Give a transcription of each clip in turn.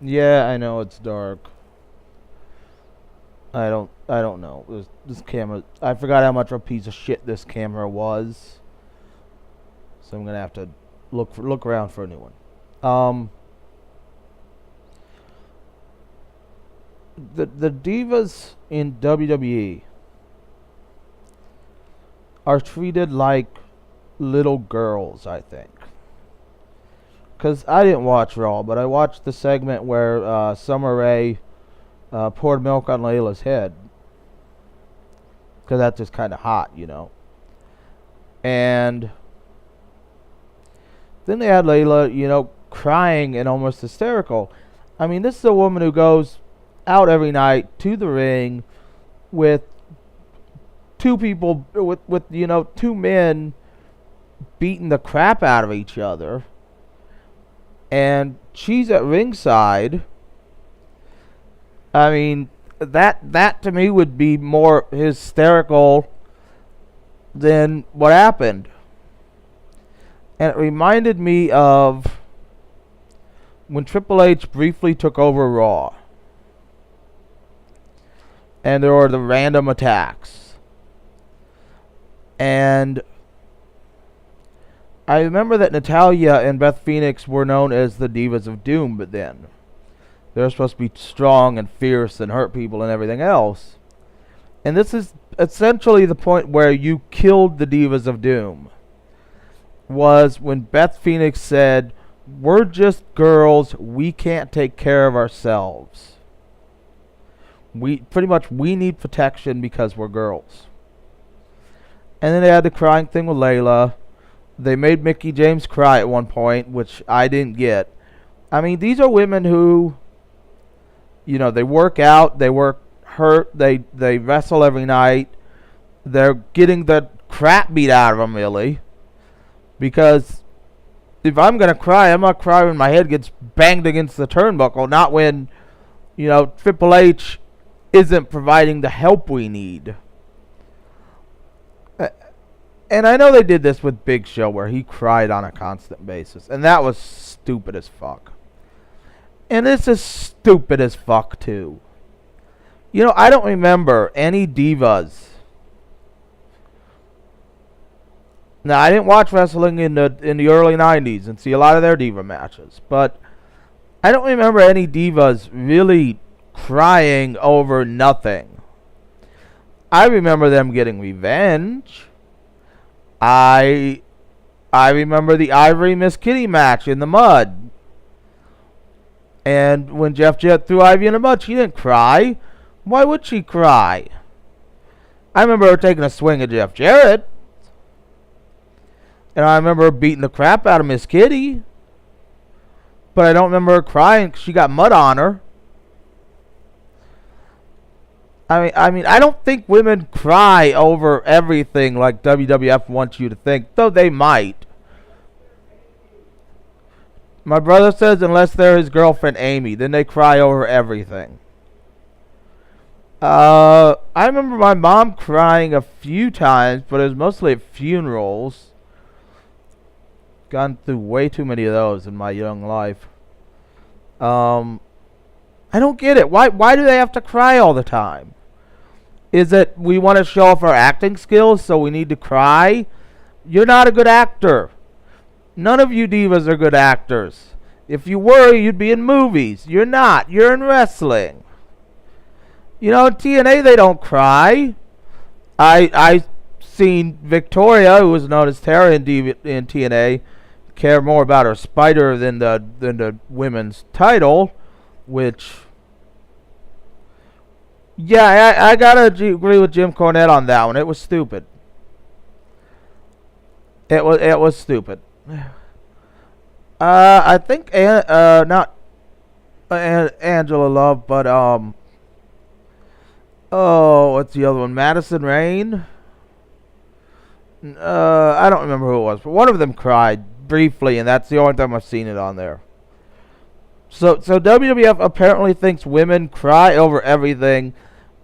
Yeah, I know it's dark. I don't know. This camera. I forgot how much of a piece of shit this camera was. So I'm gonna have to look around for a new one. Um, the divas in WWE are treated like little girls, I think. Because I didn't watch Raw, but I watched the segment where Summer Rae poured milk on Layla's head. Because that's just kind of hot, you know. And then they had Layla, crying and almost hysterical. I mean, this is a woman who goes out every night to the ring with two people, with two men beating the crap out of each other. And she's at ringside. I mean, that to me would be more hysterical than what happened. And it reminded me of when Triple H briefly took over Raw. And there were the random attacks. And I remember that Natalya and Beth Phoenix were known as the Divas of Doom, but then they're supposed to be strong and fierce and hurt people and everything else. And this is essentially the point where you killed the Divas of Doom. Was when Beth Phoenix said, "We're just girls, we can't take care of ourselves. We need protection because we're girls." And then they had the crying thing with Layla. They made Mickie James cry at one point, which I didn't get. I mean, these are women who, they work out, they work hurt, they wrestle every night. They're getting the crap beat out of them, really. Because if I'm going to cry, I'm going to cry when my head gets banged against the turnbuckle, not when, Triple H isn't providing the help we need. And I know they did this with Big Show, where he cried on a constant basis. And that was stupid as fuck. And this is stupid as fuck, too. I don't remember any divas. Now, I didn't watch wrestling in the early 90s and see a lot of their diva matches. But I don't remember any divas really crying over nothing. I remember them getting revenge. I remember the Ivory Miss Kitty match in the mud. And when Jeff Jarrett threw Ivy in the mud, she didn't cry. Why would she cry? I remember her taking a swing at Jeff Jarrett. And I remember her beating the crap out of Miss Kitty. But I don't remember her crying because she got mud on her. I mean, I don't think women cry over everything like WWF wants you to think, though they might. My brother says unless they're his girlfriend Amy, then they cry over everything. I remember my mom crying a few times, but it was mostly at funerals. Gone through way too many of those in my young life. I don't get it. Why do they have to cry all the time? Is it we want to show off our acting skills, so we need to cry? You're not a good actor. None of you divas are good actors. If you were, you'd be in movies. You're not. You're in wrestling. In TNA, they don't cry. I seen Victoria, who was known as Tara in TNA, care more about her spider than the women's title, which... Yeah, I gotta agree with Jim Cornette on that one. It was stupid. It was stupid. I think not Angela Love, but what's the other one? Madison Rain. I don't remember who it was, but one of them cried briefly, and that's the only time I've seen it on there. So WWF apparently thinks women cry over everything,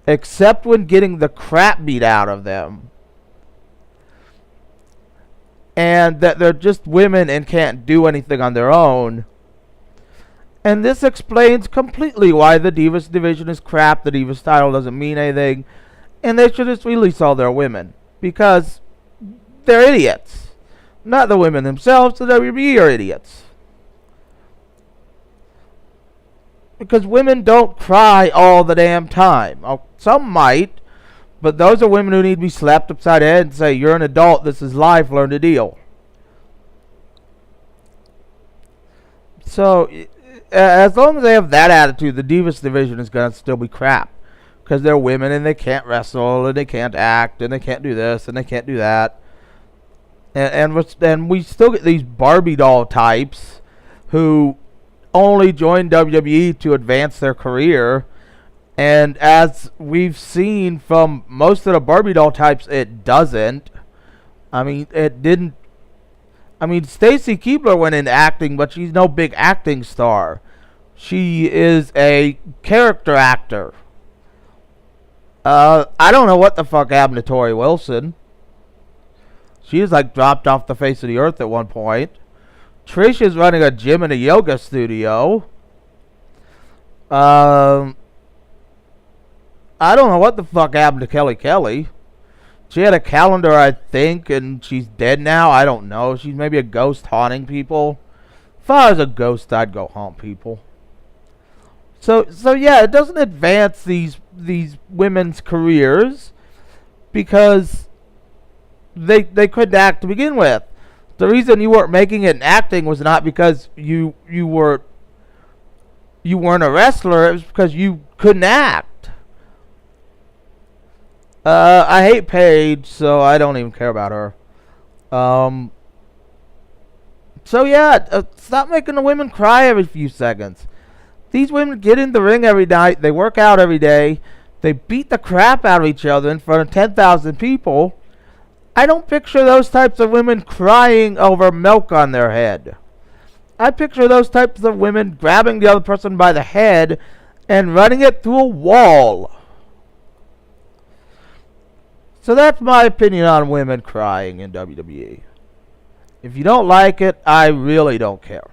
except when getting the crap beat out of them. And that they're just women and can't do anything on their own. And this explains completely why the Divas division is crap, the Divas title doesn't mean anything, and they should just release all their women. Because they're idiots. Not the women themselves, the WWE are idiots. Because women don't cry all the damn time. Some might, but those are women who need to be slapped upside the head and say, you're an adult, this is life, learn to deal. So, as long as they have that attitude, the Divas division is going to still be crap. Because they're women and they can't wrestle and they can't act and they can't do this and they can't do that. And we still get these Barbie doll types who only join WWE to advance their career. And as we've seen from most of the Barbie doll types, it doesn't. I mean, it didn't. I mean, Stacy Keibler went into acting, but she's no big acting star. She is a character actor. I don't know what the fuck happened to Tori Wilson. She was like dropped off the face of the earth at one point. Trisha's running a gym and a yoga studio. I don't know what the fuck happened to Kelly Kelly. She had a calendar, I think, and she's dead now. I don't know. She's maybe a ghost haunting people. If I was a ghost, I'd go haunt people. So yeah, it doesn't advance these women's careers because they couldn't act to begin with. The reason you weren't making it in acting was not because you weren't a wrestler. It was because you couldn't act. I hate Paige, so I don't even care about her. So yeah, stop making the women cry every few seconds. These women get in the ring every night. They work out every day. They beat the crap out of each other in front of 10,000 people. I don't picture those types of women crying over milk on their head. I picture those types of women grabbing the other person by the head and running it through a wall. So that's my opinion on women crying in WWE. If you don't like it, I really don't care.